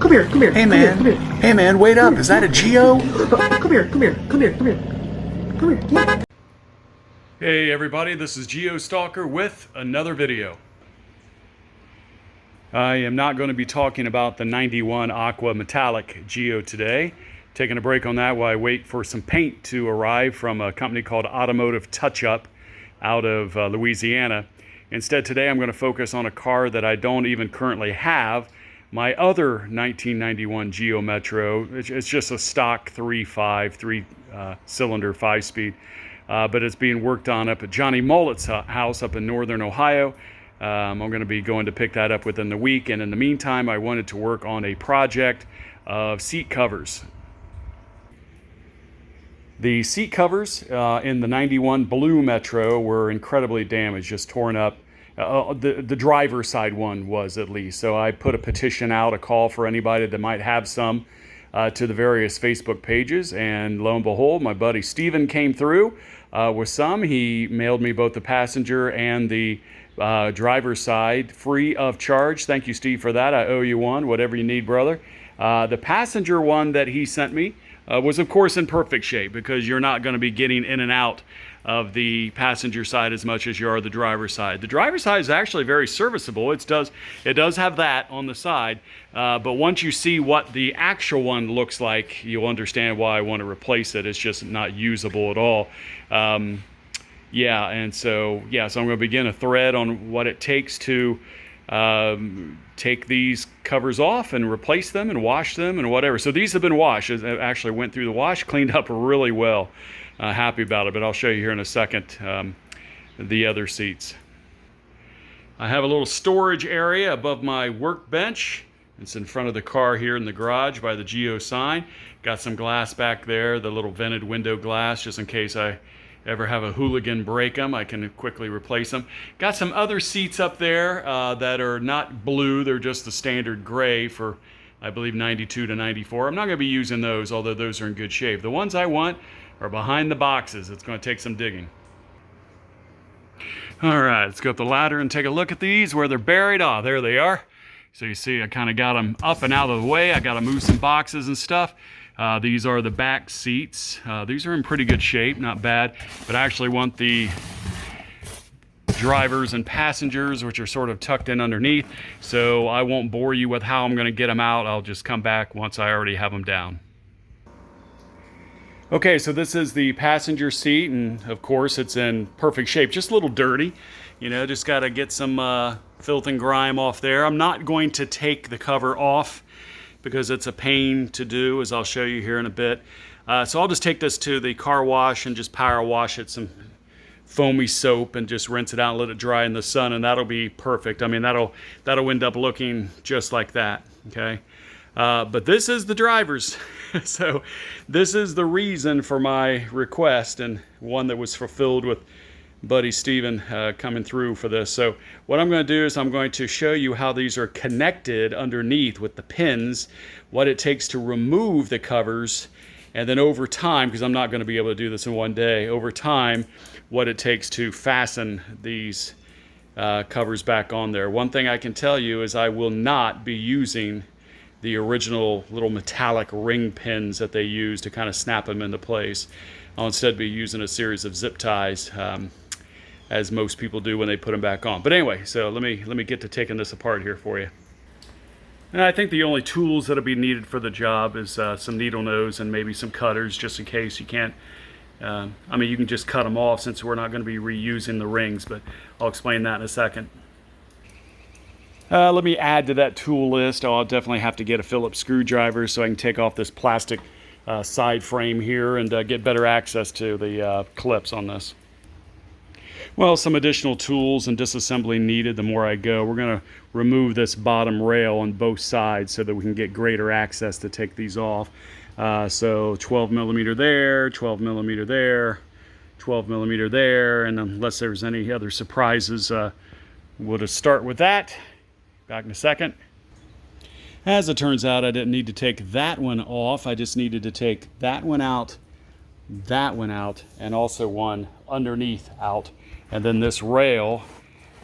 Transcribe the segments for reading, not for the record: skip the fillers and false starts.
Come here, come here. Hey come man, Here, come here. hey man, wait up! Is that a Geo? Come here, come here, come here, come here. Come here. Hey everybody, this is Geo Stalker with another video. I am not going to be talking about the 91 Aqua Metallic Geo today. Taking a break on that while I wait for some paint to arrive from a company called Automotive Touch-Up out of Louisiana. Instead today I'm going to focus on a car that I don't even currently have. My other 1991 Geo Metro. It's just a stock 3.5 cylinder 5-speed. But it's being worked on up at Johnny Mullet's house up in northern Ohio. I'm going to be going to pick that up within the week, and in the meantime I wanted to work on a project of seat covers. The seat covers in the 91 Blue Metro were incredibly damaged, just torn up. The driver's side one was, at least. So I put a petition out, a call for anybody that might have some to the various Facebook pages, and lo and behold, my buddy Steven came through with some. He mailed me both the passenger and the driver's side free of charge. Thank you, Steve, for that. I owe you one, whatever you need, brother. The passenger one that he sent me was, of course, in perfect shape, because you're not going to be getting in and out of the passenger side as much as you are the driver's side. The driver's side is actually very serviceable. It does have that on the side, but once you see what the actual one looks like, you'll understand why I want to replace it. It's just not usable at all. So I'm going to begin a thread on what it takes to take these covers off and replace them and wash them and whatever. So these have been washed. I actually went through the wash, cleaned up really well. Happy about it, but I'll show you here in a second the other seats. I have a little storage area above my workbench. It's in front of the car here in the garage by the Geo sign. Got some glass back there, the little vented window glass, just in case I ever have a hooligan break them, I can quickly replace them. Got some other seats up there that are not blue, they're just the standard gray for, I believe, 92 to 94. I'm not going to be using those, although those are in good shape. The ones I want are behind the boxes. It's going to take some digging. All right, let's go up the ladder and take a look at these, where they're buried. Ah, there they are. So you see I kind of got them up and out of the way. I got to move some boxes and stuff. These are the back seats. These are in pretty good shape, not bad, but I actually want the drivers and passengers, which are sort of tucked in underneath, so I won't bore you with how I'm going to get them out. I'll just come back once I already have them down. Okay, so this is the passenger seat, and of course it's in perfect shape, just a little dirty, you know, just got to get some filth and grime off there. I'm not going to take the cover off because it's a pain to do, as I'll show you here in a bit. So I'll just take this to the car wash and just power wash it some foamy soap and just rinse it out and let it dry in the sun, and that'll be perfect. I mean, that'll end up looking just like that, okay? But this is the driver's. So this is the reason for my request, and one that was fulfilled with buddy Steven coming through for this. So what I'm going to do is I'm going to show you how these are connected underneath with the pins, what it takes to remove the covers, and then over time, because I'm not going to be able to do this in one day, over time, what it takes to fasten these covers back on there. One thing I can tell you is I will not be using the original little metallic ring pins that they use to kind of snap them into place. I'll instead be using a series of zip ties, as most people do when they put them back on. But anyway, so let me get to taking this apart here for you. And I think the only tools that'll be needed for the job is some needle nose and maybe some cutters, just in case you can't. I mean, you can just cut them off since we're not going to be reusing the rings, but I'll explain that in a second. Let me add to that tool list. I'll definitely have to get a Phillips screwdriver so I can take off this plastic side frame here and get better access to the clips on this. Well, some additional tools and disassembly needed the more I go. We're going to remove this bottom rail on both sides so that we can get greater access to take these off. So 12 millimeter there, 12 millimeter there, 12 millimeter there, and unless there's any other surprises, we'll just start with that. Back in a second. As it turns out, I didn't need to take that one off. I just needed to take that one out, and also one underneath out. And then this rail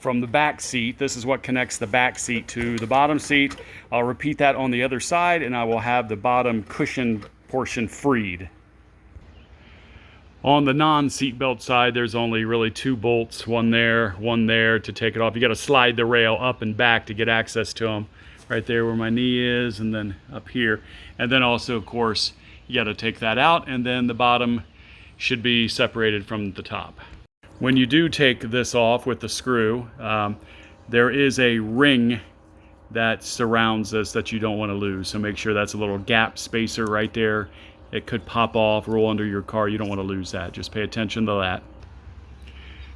from the back seat. This is what connects the back seat to the bottom seat. I'll repeat that on the other side, and I will have the bottom cushion portion freed. On the non-seatbelt side, there's only really 2 bolts, one there to take it off. You got to slide the rail up and back to get access to them. Right there where my knee is, and then up here. And then also, of course, you got to take that out, and then the bottom should be separated from the top. When you do take this off with the screw, there is a ring that surrounds this that you don't want to lose. So make sure that's a little gap spacer right there. It could pop off, roll under your car. You don't want to lose that. Just pay attention to that.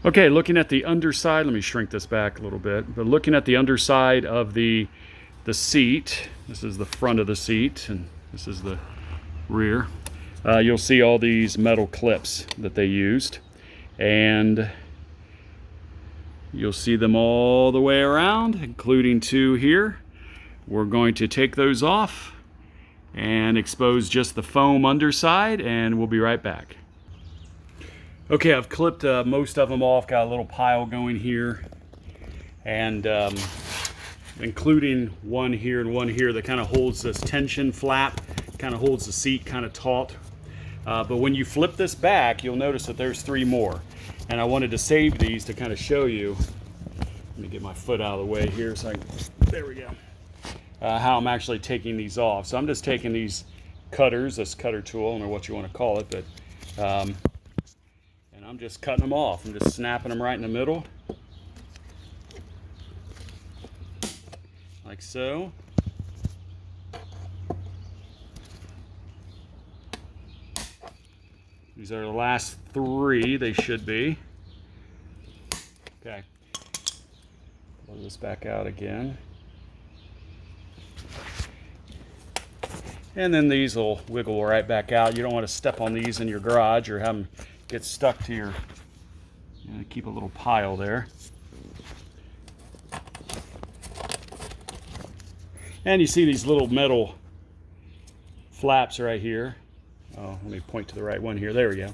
Okay, looking at the underside, let me shrink this back a little bit. But looking at the underside of the seat, this is the front of the seat, and this is the rear. You'll see all these metal clips that they used. And you'll see them all the way around, including 2 here. We're going to take those off and expose just the foam underside, and we'll be right back. Okay, I've clipped most of them off, got a little pile going here, and including one here and one here that kind of holds this tension flap, kind of holds the seat kind of taut. But when you flip this back, you'll notice that there's 3 more. And I wanted to save these to kind of show you. Let me get my foot out of the way here so there we go. How I'm actually taking these off. So I'm just taking these cutters, this cutter tool, I don't know what you want to call it, but and I'm just cutting them off. I'm just snapping them right in the middle. Like so. These are the last 3, they should be. Okay. Blow this back out again. And then these will wiggle right back out. You don't want to step on these in your garage or have them get stuck to your, keep a little pile there. And you see these little metal flaps right here. Oh, let me point to the right one here. There we go.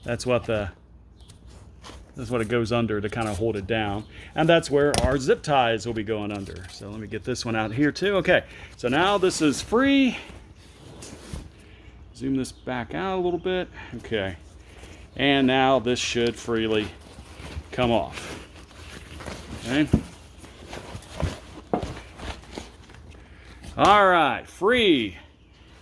That's what it goes under to kind of hold it down. And that's where our zip ties will be going under. So let me get this one out here too. Okay, so now this is free. Zoom this back out a little bit. Okay, and now this should freely come off. Okay. All right, free.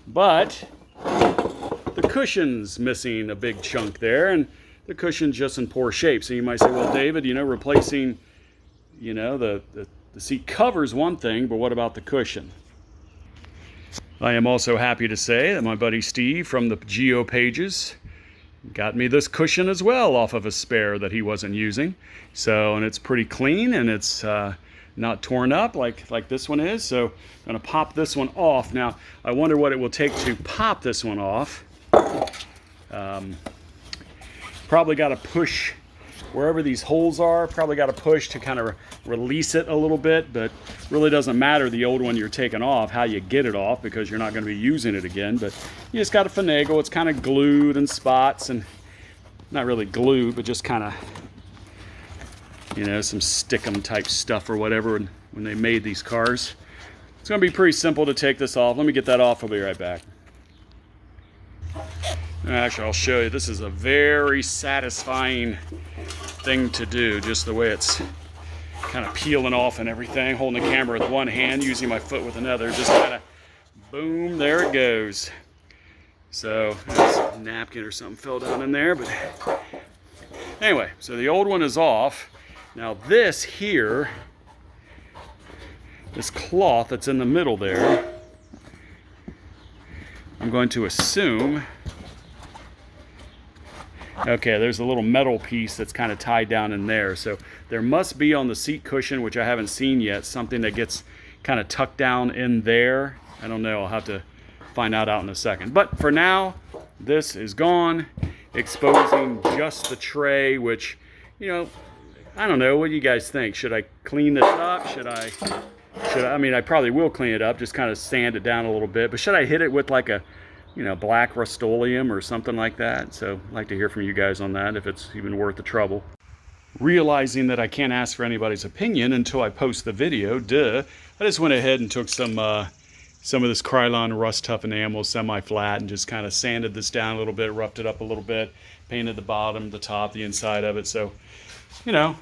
But the cushion's missing a big chunk there, and the cushion's just in poor shape. So you might say, well, David, replacing, the seat cover's one thing, but what about the cushion? I am also happy to say that my buddy Steve from the Geo pages got me this cushion as well off of a spare that he wasn't using. So, and it's pretty clean, and it's not torn up like this one is. So I'm going to pop this one off. Now, I wonder what it will take to pop this one off. Probably got to push wherever these holes are. Probably got to push to kind of release it a little bit, but really doesn't matter the old one you're taking off, how you get it off, because you're not going to be using it again. But you just got to finagle. It's kind of glued in spots, and not really glued, but just kind of, some stick-em type stuff or whatever when they made these cars. It's going to be pretty simple to take this off. Let me get that off. I'll be right back. Actually, I'll show you. This is a very satisfying thing to do, just the way it's kind of peeling off and everything. Holding the camera with one hand, using my foot with another. Just kind of, boom, there it goes. So, a napkin or something fell down in there. But anyway, so the old one is off. Now this here, this cloth that's in the middle there, I'm going to assume, okay, there's a little metal piece that's kind of tied down in there. So there must be on the seat cushion, which I haven't seen yet, something that gets kind of tucked down in there. I don't know, I'll have to find out in a second. But for now, this is gone, exposing just the tray, which, I don't know, what do you guys think? Should I clean this up? I mean, I probably will clean it up, just kind of sand it down a little bit, but should I hit it with like a, black Rust-Oleum or something like that? So I'd like to hear from you guys on that, if it's even worth the trouble. realizing that I can't ask for anybody's opinion until I post the video, I just went ahead and took some of this Krylon rust tough enamel semi-flat and just kind of sanded this down a little bit, roughed it up a little bit, painted the bottom, the top, the inside of it. So, you know,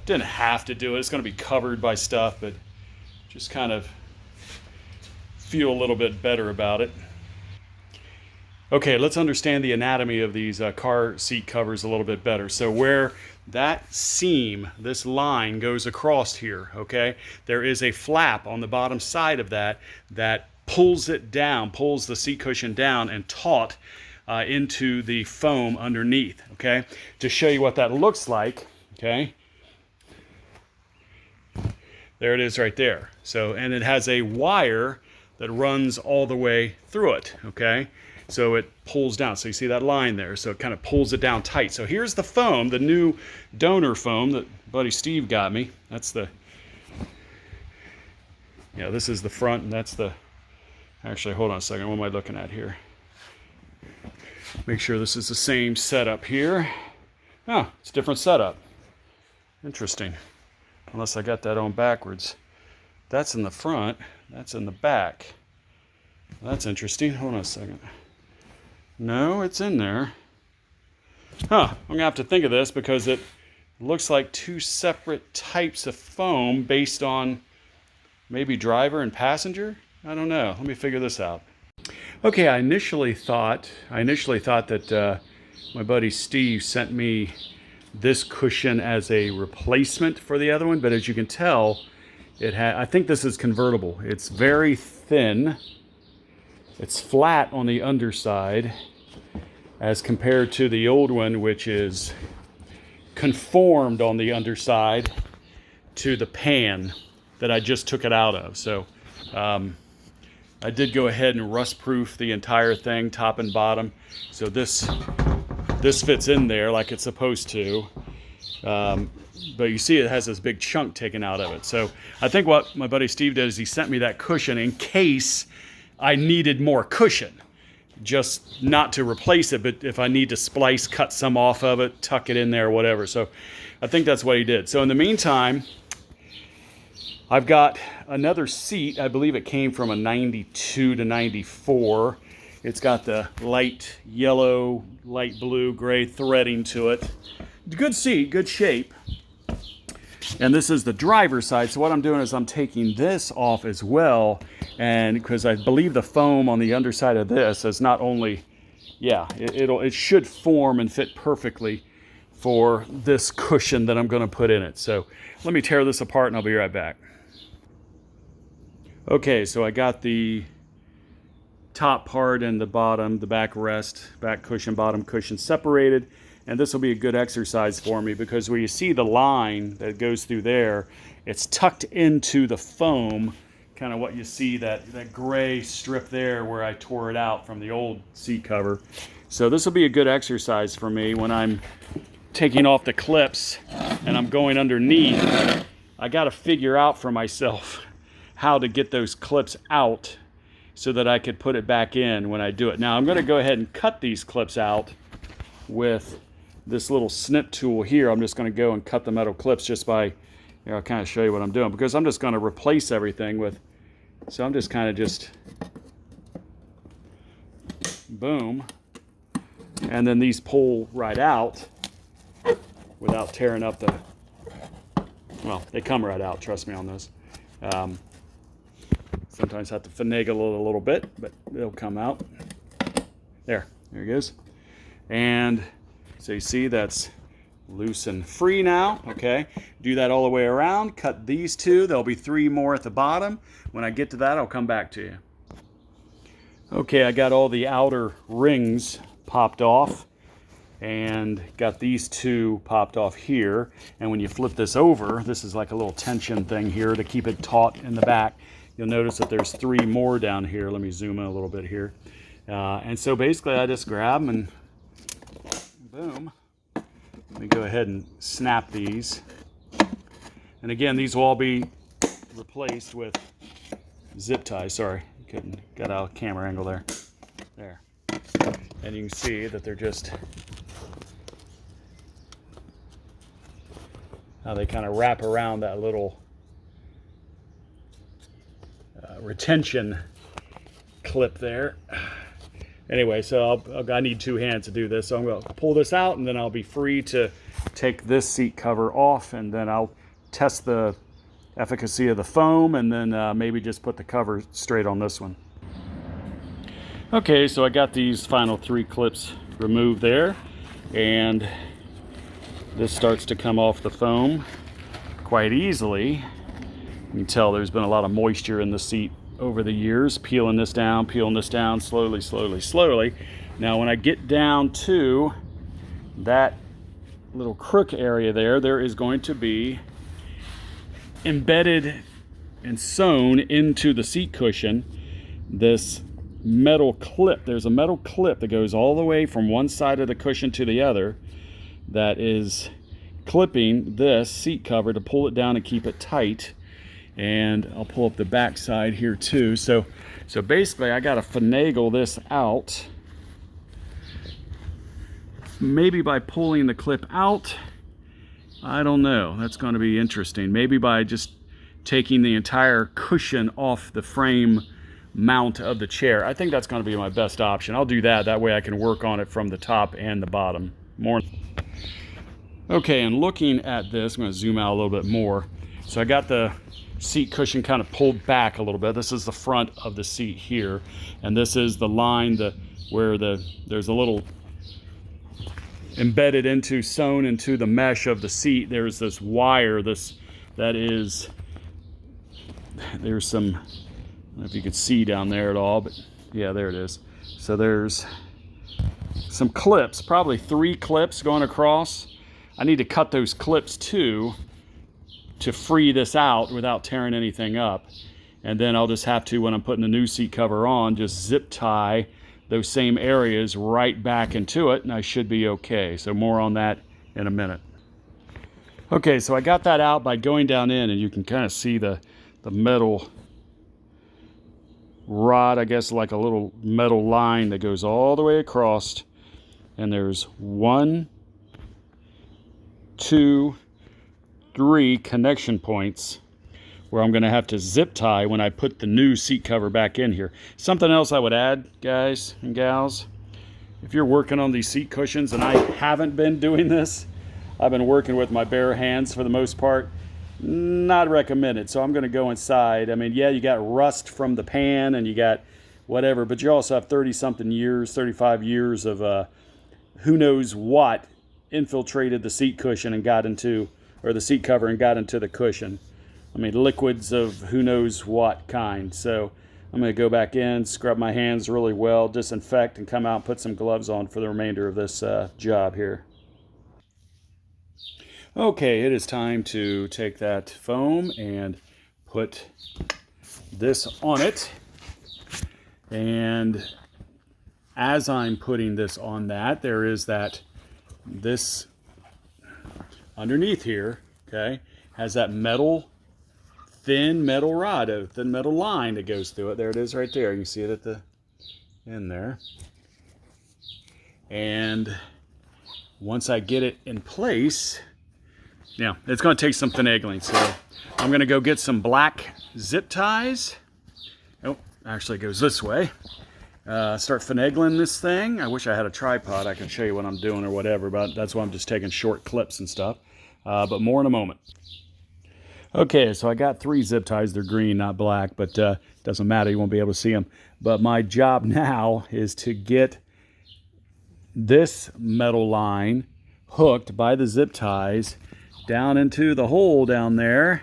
didn't have to do it. It's going to be covered by stuff, but just kind of feel a little bit better about it. Okay, let's understand the anatomy of these car seat covers a little bit better. So where that seam, this line goes across here, okay, there is a flap on the bottom side of that pulls it down, pulls the seat cushion down and taut into the foam underneath, okay? To show you what that looks like, okay, there it is right there. So, and it has a wire that runs all the way through it, okay? So it pulls down. So you see that line there. So it kind of pulls it down tight. So here's the foam, the new donor foam that buddy Steve got me. That's the, yeah, this is the front and that's the, actually, hold on a second. What am I looking at here? Make sure this is the same setup here. Oh, it's a different setup. Interesting. Unless I got that on backwards. That's in the front. That's in the back. That's interesting. Hold on a second. No, it's in there. Huh, I'm gonna have to think of this because it looks like two separate types of foam based on maybe driver and passenger. I don't know. Let me figure this out. Okay, I initially thought that my buddy Steve sent me this cushion as a replacement for the other one, but as you can tell, I think this is convertible. It's very thin. It's flat on the underside as compared to the old one, which is conformed on the underside to the pan that I just took it out of. So I did go ahead and rust proof the entire thing, top and bottom. So this fits in there like it's supposed to. But you see it has this big chunk taken out of it. So I think what my buddy Steve did is he sent me that cushion in case I needed more cushion. Just not to replace it, but if I need to splice, cut some off of it, tuck it in there, whatever. So I think that's what he did. So in the meantime, I've got another seat. I believe it came from a 92 to 94. It's got the light yellow, light blue, gray threading to it. Good seat, good shape. And this is the driver's side. So what I'm doing is I'm taking this off as well. And because I believe the foam on the underside of this is not only, yeah, it should form and fit perfectly for this cushion that I'm going to put in it. So let me tear this apart and I'll be right back. Okay, so I got the top part and the bottom, the backrest, back cushion, bottom cushion separated. And this will be a good exercise for me because where you see the line that goes through there, it's tucked into the foam, kind of what you see, that gray strip there where I tore it out from the old seat cover. So this will be a good exercise for me when I'm taking off the clips and I'm going underneath. I got to figure out for myself how to get those clips out so that I could put it back in when I do it. Now I'm going to go ahead and cut these clips out with this little snip tool here. I'm just going to go and cut the metal clips just by, I'll kind of show you what I'm doing because I'm just going to replace everything with, so I'm just kind of just, boom, and then these pull right out without tearing up the, well, they come right out, trust me on this. Sometimes have to finagle it a little bit, but it'll come out. There it goes. And so you see that's loose and free now, okay? Do that all the way around, cut these two. There'll be 3 more at the bottom. When I get to that, I'll come back to you. Okay, I got all the outer rings popped off and got these 2 popped off here. And when you flip this over, this is like a little tension thing here to keep it taut in the back. You'll notice that there's 3 more down here. Let me zoom in a little bit here. And so basically I just grab them and boom. Let me go ahead and snap these. And again, these will all be replaced with zip ties. Sorry, couldn't get out of camera angle there. There. And you can see that they're just how they kind of wrap around that little retention clip there. Anyway, so I need 2 hands to do this. So I'm going to pull this out, and then I'll be free to take this seat cover off, and then I'll test the efficacy of the foam, and then maybe just put the cover straight on this one. Okay, so I got these final 3 clips removed there, and this starts to come off the foam quite easily. You can tell there's been a lot of moisture in the seat over the years, peeling this down, slowly, slowly, slowly. Now when I get down to that little crook area there, there is going to be embedded and sewn into the seat cushion this metal clip. There's a metal clip that goes all the way from one side of the cushion to the other that is clipping this seat cover to pull it down and keep it tight. And I'll pull up the back side here too. So basically I got to finagle this out. Maybe by pulling the clip out. I don't know. That's going to be interesting. Maybe by just taking the entire cushion off the frame mount of the chair. I think that's going to be my best option. I'll do that. That way I can work on it from the top and the bottom. More. Okay, and looking at this, I'm going to zoom out a little bit more. So I got the seat cushion kind of pulled back a little bit. This is the front of the seat here, and this is the line where there's a little embedded into, sewn into the mesh of the seat. There's this wire, there's some, I don't know if you can see down there at all, but yeah, there it is. So there's some clips, probably 3 clips going across. I need to cut those clips too to free this out without tearing anything up. And then I'll just have to, when I'm putting the new seat cover on, just zip tie those same areas right back into it, and I should be okay. So more on that in a minute. Okay, so I got that out by going down in, and you can kind of see the metal rod, I guess, like a little metal line that goes all the way across. And there's 1, 2, 3 connection points where I'm going to have to zip tie when I put the new seat cover back in here. Something else I would add, guys and gals, if you're working on these seat cushions, and I haven't been doing this, I've been working with my bare hands for the most part, not recommended. So I'm going to go inside. I mean, yeah, you got rust from the pan and you got whatever, but you also have 30-something years, 35 years of who knows what infiltrated the seat cushion and got into, or the seat cover and got into the cushion. I mean, liquids of who knows what kind. So I'm going to go back in, scrub my hands really well, disinfect, and come out and put some gloves on for the remainder of this job here. Okay, it is time to take that foam and put this on it. And as I'm putting this on that, there is this underneath here, okay, has that thin metal rod, a thin metal line that goes through it. There it is right there. You can see it at the end there. And once I get it in place, now it's going to take some finagling. So I'm going to go get some black zip ties. Oh, actually it goes this way. Start finagling this thing. I wish I had a tripod. I can show you what I'm doing or whatever, but that's why I'm just taking short clips and stuff. But more in a moment. Okay, so I got 3 zip ties. They're green, not black, but doesn't matter. You won't be able to see them. But my job now is to get this metal line hooked by the zip ties down into the hole down there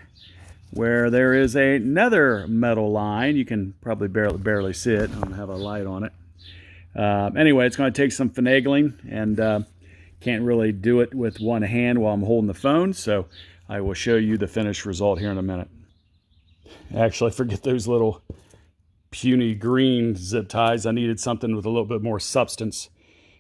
where there is another metal line. You can probably barely see it. I don't have a light on it. Anyway, it's going to take some finagling, and can't really do it with one hand while I'm holding the phone, so I will show you the finished result here in a minute. Actually, forget those little puny green zip ties. I needed something with a little bit more substance.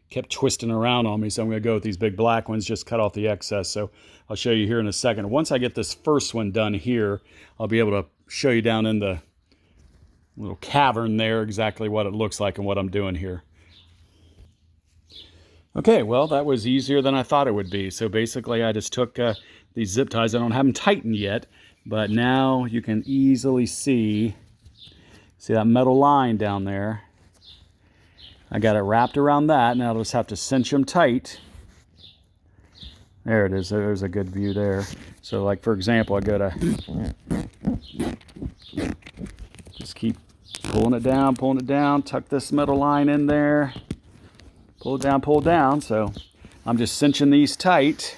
Kept twisting around on me, so I'm going to go with these big black ones, just cut off the excess. So I'll show you here in a second. Once I get this first one done here, I'll be able to show you down in the little cavern there exactly what it looks like and what I'm doing here. Okay, well, that was easier than I thought it would be. So basically, I just took these zip ties. I don't have them tightened yet, but now you can easily see that metal line down there. I got it wrapped around that. Now I'll just have to cinch them tight. There it is. There's a good view there. So like, for example, I go to just keep pulling it down, tuck this metal line in there, pull it down. So I'm just cinching these tight,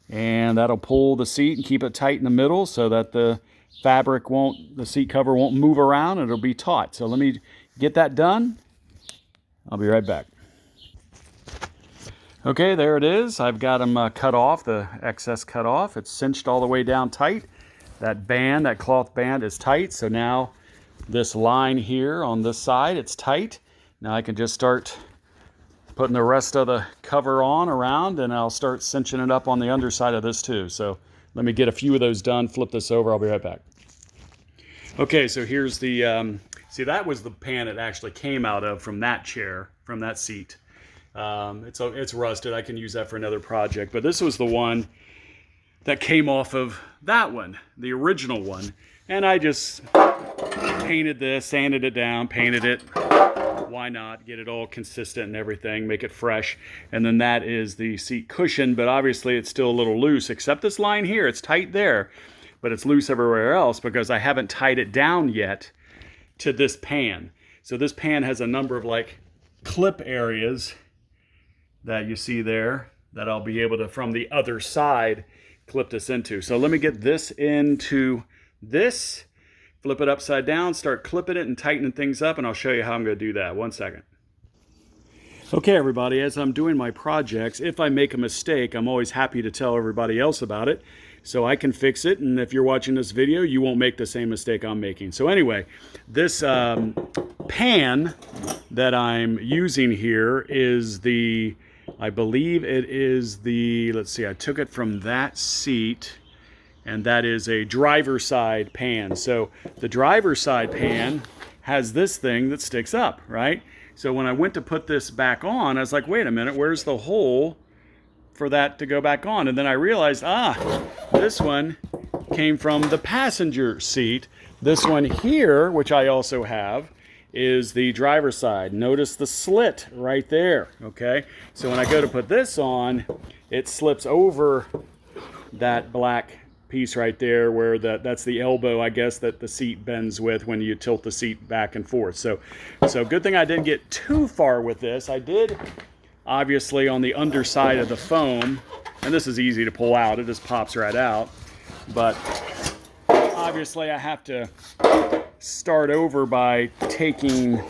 and that'll pull the seat and keep it tight in the middle so that the seat cover won't move around, and it'll be taut. So let me get that done. I'll be right back. Okay, there it is. I've got them cut off, the excess cut off. It's cinched all the way down tight. That cloth band is tight. So now this line here on this side, it's tight. Now I can just start putting the rest of the cover on around, and I'll start cinching it up on the underside of this too. So let me get a few of those done, flip this over, I'll be right back. Okay, so here's the, see, that was the pan it actually came out of from that chair, from that seat. It's rusted. I can use that for another project. But this was the one that came off of that one, the original one. And I just painted this, sanded it down, painted it. Why not? Get it all consistent and everything, make it fresh. And then that is the seat cushion, but obviously it's still a little loose, except this line here. It's tight there, but it's loose everywhere else because I haven't tied it down yet to this pan. So this pan has a number of like clip areas that you see there that I'll be able to, from the other side, clip this into. So let me get this into this, flip it upside down, start clipping it and tightening things up, and I'll show you how I'm going to do that. 1 second. Okay, everybody, as I'm doing my projects, if I make a mistake, I'm always happy to tell everybody else about it so I can fix it, and if you're watching this video, you won't make the same mistake I'm making. So anyway, this pan that I'm using here is the, I believe it is the, let's see, I took it from that seat, and that is a driver side pan. So the driver side pan has this thing that sticks up, right? So when I went to put this back on, I was like, wait a minute, where's the hole for that to go back on? And then I realized, this one came from the passenger seat. This one here, which I also have, is the driver's side. Notice the slit right there, okay? So when I go to put this on, it slips over that black piece right there where that's the elbow, I guess, that the seat bends with when you tilt the seat back and forth. So good thing I didn't get too far with this. I did, obviously, on the underside of the foam, and this is easy to pull out. It just pops right out. But obviously I have to start over by taking,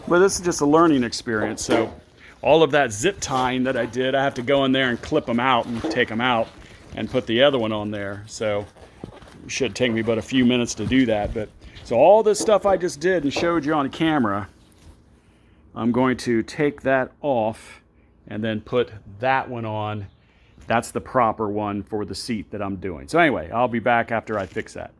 well, this is just a learning experience. So all of that zip tying that I did, I have to go in there and clip them out and take them out and put the other one on there. So it should take me but a few minutes to do that. But so all this stuff I just did and showed you on camera, I'm going to take that off and then put that one on. That's the proper one for the seat that I'm doing. So anyway, I'll be back after I fix that.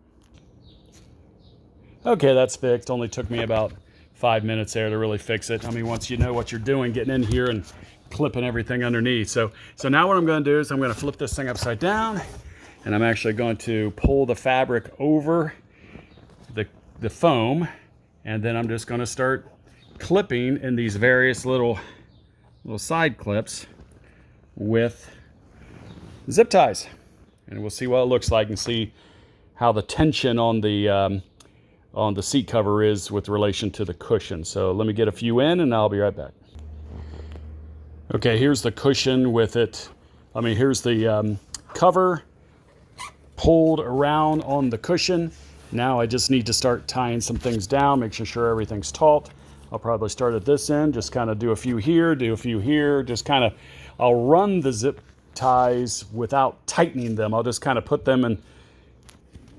Okay, that's fixed. Only took me about 5 minutes there to really fix it. I mean, once you know what you're doing, getting in here and clipping everything underneath. So now what I'm going to do is I'm going to flip this thing upside down, and I'm actually going to pull the fabric over the foam, and then I'm just going to start clipping in these various little side clips with zip ties, and we'll see what it looks like and see how the tension on the seat cover is with relation to the cushion. So let me get a few in and I'll be right back. Okay, here's the cushion with it. I mean, here's the cover pulled around on the cushion. Now I just need to start tying some things down, making sure everything's taut. I'll probably start at this end, just kind of do a few here, do a few here, just kind of, I'll run the zip ties without tightening them. I'll just kind of put them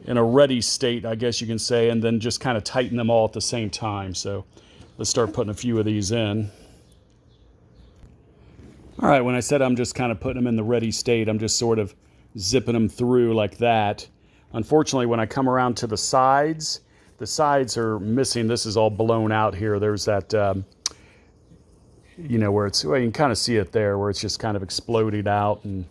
in a ready state, I guess you can say, and then just kind of tighten them all at the same time. So let's start putting a few of these in. All right, when I said I'm just kind of putting them in the ready state, I'm just sort of zipping them through like that. Unfortunately, when I come around to the sides are missing. This is all blown out here. There's that you know, where it's, well, you can kind of see it there where it's just kind of exploded out, and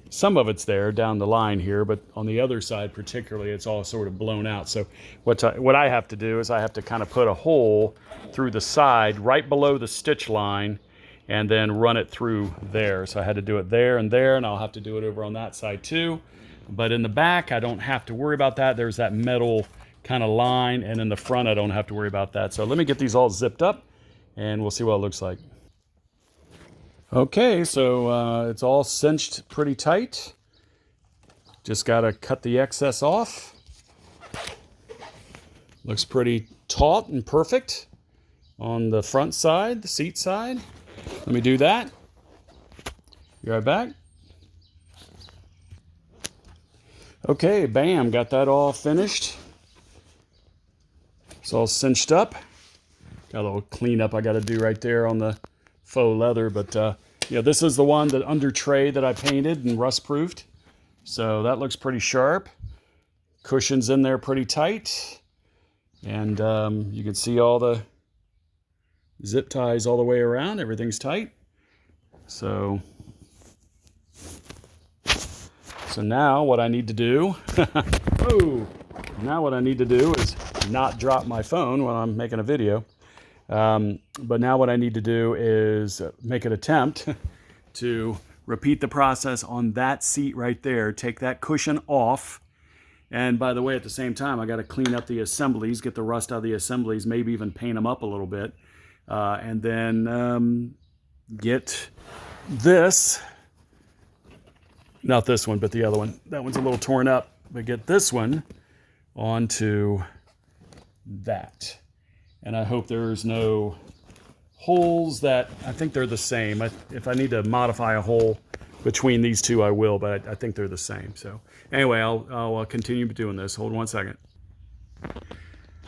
some of it's there down the line here, but on the other side particularly, it's all sort of blown out. So what I have to do is I have to kind of put a hole through the side right below the stitch line and then run it through there. So I had to do it there, and I'll have to do it over on that side too. But in the back, I don't have to worry about that. There's that metal kind of line, and in the front, I don't have to worry about that. So let me get these all zipped up, and we'll see what it looks like. Okay, so it's all cinched pretty tight. Just gotta cut the excess off. Looks pretty taut and perfect on the front side, the seat side. Let me do that. Be right back. Okay, bam, got that all finished. It's all cinched up. Got a little cleanup I gotta do right there on the faux leather, but yeah, this is the one, that under tray that I painted and rust proofed. So that looks pretty sharp. Cushions in there pretty tight. And you can see all the zip ties all the way around. Everything's tight. So now what I need to do, now what I need to do is not drop my phone while I'm making a video. But now what I need to do is make an attempt to repeat the process on that seat right there. Take that cushion off. And by the way, at the same time, I got to clean up the assemblies, get the rust out of the assemblies, maybe even paint them up a little bit. And then get this, not this one, but the other one. That one's a little torn up, but get this one onto that. And I hope there's no holes that, I think they're the same. If I need to modify a hole between these two, I will, but I think they're the same. So anyway, I'll continue doing this. Hold one second.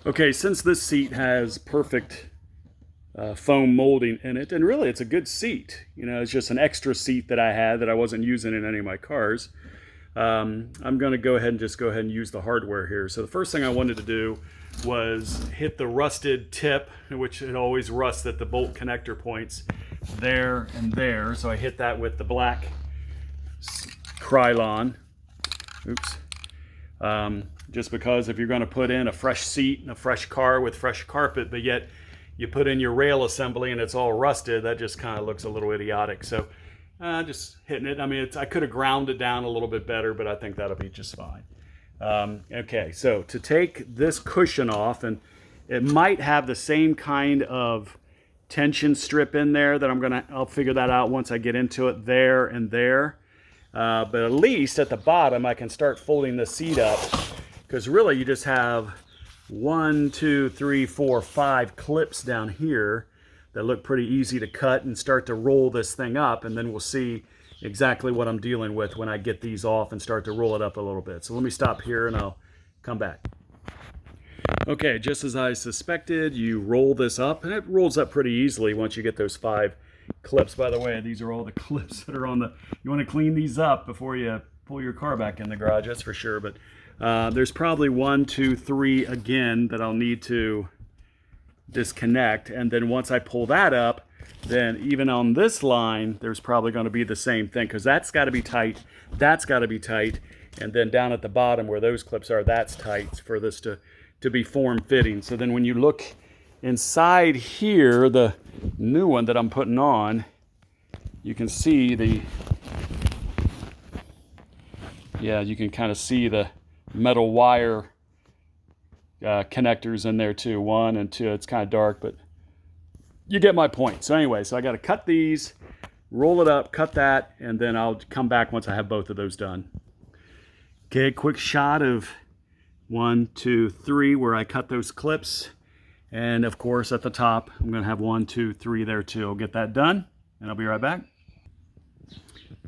Okay, since this seat has perfect foam molding in it, and really it's a good seat. You know, it's just an extra seat that I had that I wasn't using in any of my cars. I'm going to go ahead and use the hardware here. So the first thing I wanted to do was hit the rusted tip, which it always rusts at the bolt connector points there and there. So I hit that with the black Krylon. Oops. Just because if you're going to put in a fresh seat and a fresh car with fresh carpet, but yet you put in your rail assembly and it's all rusted, that just kind of looks a little idiotic. So just hitting it. I mean, I could have ground it down a little bit better, but I think that'll be just fine. Okay, so to take this cushion off, and it might have the same kind of tension strip in there that I'll figure that out once I get into it there and there. But at least at the bottom, I can start folding the seat up, because really you just have 1, 2, 3, 4, 5 clips down here that look pretty easy to cut and start to roll this thing up, and then we'll see exactly what I'm dealing with when I get these off and start to roll it up a little bit. So let me stop here and I'll come back. Okay, just as I suspected, you roll this up, and it rolls up pretty easily once you get those 5 clips. By the way, these are all the clips that are on the, you want to clean these up before you pull your car back in the garage, that's for sure. But there's probably 1, 2, 3 again that I'll need to disconnect, and then once I pull that up, then even on this line, there's probably going to be the same thing, because that's got to be tight, that's got to be tight, and then down at the bottom where those clips are, that's tight for this to be form-fitting. So then when you look inside here, the new one that I'm putting on, you can see you can kind of see the metal wire connectors in there too, 1 and 2. It's kind of dark, but you get my point. So anyway, so I got to cut these, roll it up, cut that, and then I'll come back once I have both of those done. Okay, quick shot of 1, 2, 3 where I cut those clips, and of course at the top I'm going to have 1, 2, 3 there too. I'll get that done, and I'll be right back.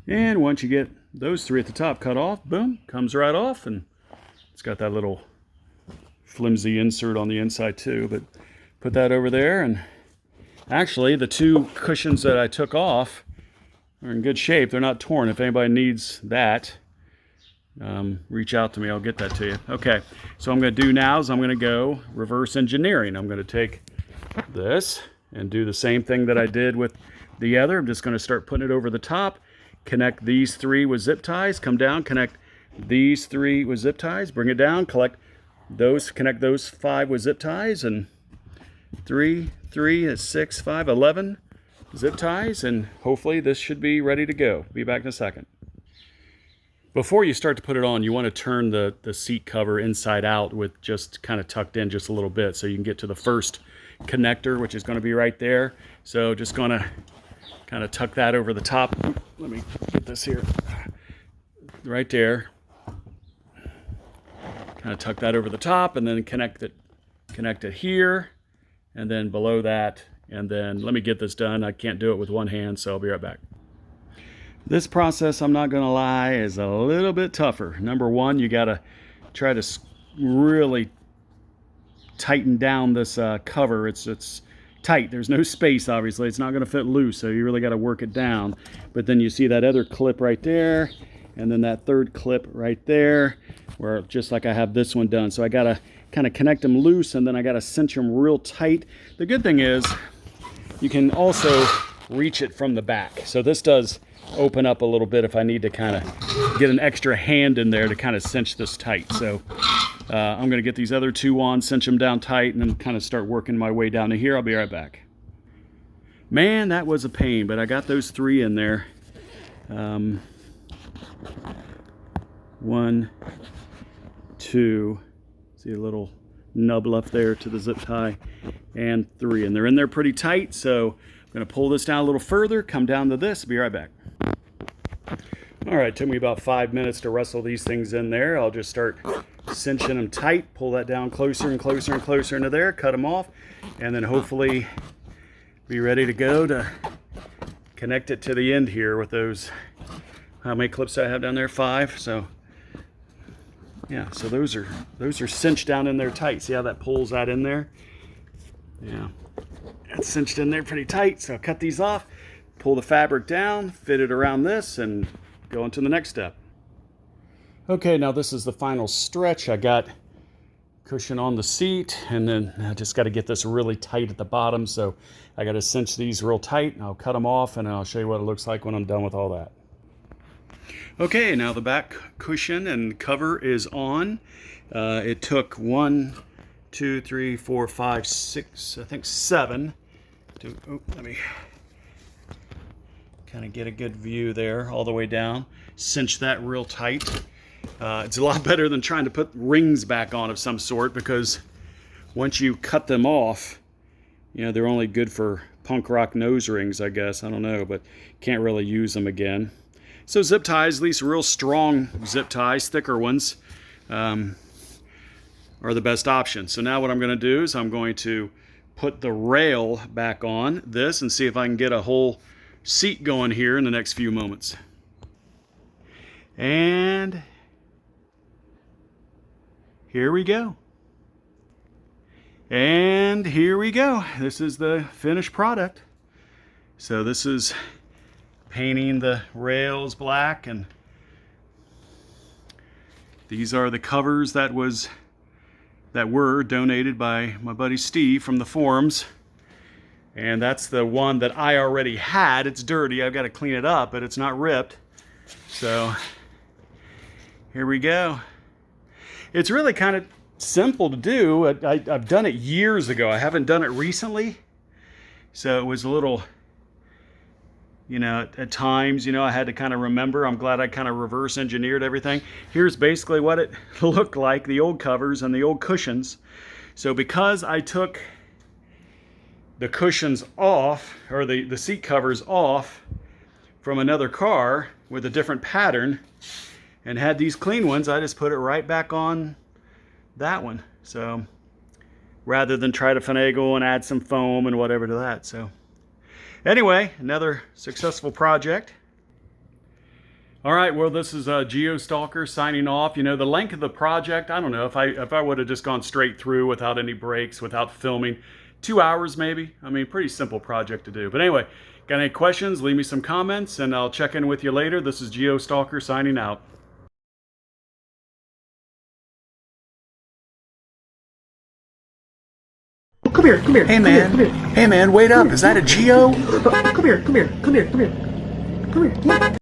And once you get those 3 at the top cut off, boom, comes right off, and it's got that little flimsy insert on the inside too. But put that over there, and actually the 2 cushions that I took off are in good shape. They're not torn. If anybody needs that, reach out to me. I'll get that to you. Okay, so what I'm going to do now is I'm going to go reverse engineering. I'm going to take this, and do the same thing that I did with the other. I'm just going to start putting it over the top, connect these 3 with zip ties, come down, connect these 3 with zip ties, bring it down, connect those 5 with zip ties, and 3, 6, 5, 11 zip ties, and hopefully this should be ready to go. Be back in a second. Before you start to put it on, you want to turn the seat cover inside out with just kind of tucked in just a little bit so you can get to the first connector, which is going to be right there. So just going to kind of tuck that over the top. Let me get this here. Right there. Kind of tuck that over the top and then connect it here, and then below that, and then let me get this done. I can't do it with one hand, so I'll be right back. This process, I'm not going to lie, is a little bit tougher. Number one, you got to try to really tighten down this cover. It's tight. There's no space, obviously. It's not going to fit loose, so you really got to work it down. But then you see that other clip right there, and then that third clip right there, where just like I have this one done. So I got to kind of connect them loose, and then I got to cinch them real tight. The good thing is you can also reach it from the back. So this does open up a little bit if I need to kind of get an extra hand in there to kind of cinch this tight. So I'm going to get these other 2 on, cinch them down tight, and then kind of start working my way down to here. I'll be right back. Man, that was a pain, but I got those 3 in there. 1, 2, see a little nub left there to the zip tie, and 3, and they're in there pretty tight. So I'm going to pull this down a little further, come down to this, be right back. All right, it took me about 5 minutes to wrestle these things in there. I'll just start cinching them tight, pull that down closer and closer and closer into there, cut them off, and then hopefully be ready to go to connect it to the end here with those, how many clips do I have down there? 5. So yeah, so those are cinched down in there tight. See how that pulls that in there? Yeah, it's cinched in there pretty tight. So I'll cut these off, pull the fabric down, fit it around this, and go into the next step. Okay, now this is the final stretch. I got cushion on the seat, and then I just got to get this really tight at the bottom. So I got to cinch these real tight, and I'll cut them off, and I'll show you what it looks like when I'm done with all that. Okay, now the back cushion and cover is on. It took 1, 2, 3, 4, 5, 6, I think 7. Let me kind of get a good view there all the way down. Cinch that real tight. It's a lot better than trying to put rings back on of some sort, because once you cut them off, you know, they're only good for punk rock nose rings, I guess. I don't know, but can't really use them again. So zip ties, at least real strong zip ties, thicker ones, are the best option. So now what I'm going to do is I'm going to put the rail back on this and see if I can get a whole seat going here in the next few moments. And here we go. And here we go. This is the finished product. So this is painting the rails black, and these are the covers that were donated by my buddy Steve from the forums. And that's the one that I already had. It's dirty. I've got to clean it up, but it's not ripped. So here we go. It's really kind of simple to do. I've done it years ago. I haven't done it recently. So it was a little, you know, at times, you know, I had to kind of remember. I'm glad I kind of reverse engineered everything. Here's basically what it looked like, the old covers and the old cushions. So because I took the cushions off, or the seat covers off from another car with a different pattern and had these clean ones, I just put it right back on that one. So rather than try to finagle and add some foam and whatever to that. So anyway, another successful project. All right, well, this is Geo Stalker signing off. You know, the length of the project, I don't know, if I would have just gone straight through without any breaks, without filming, 2 hours maybe. I mean, pretty simple project to do. But anyway, got any questions, leave me some comments, and I'll check in with you later. This is Geo Stalker signing out. Come Come here, come here. Hey come man. Here, come here. Hey man, wait up. Is that a Geo? Come here, come here, come here, come here. Come here.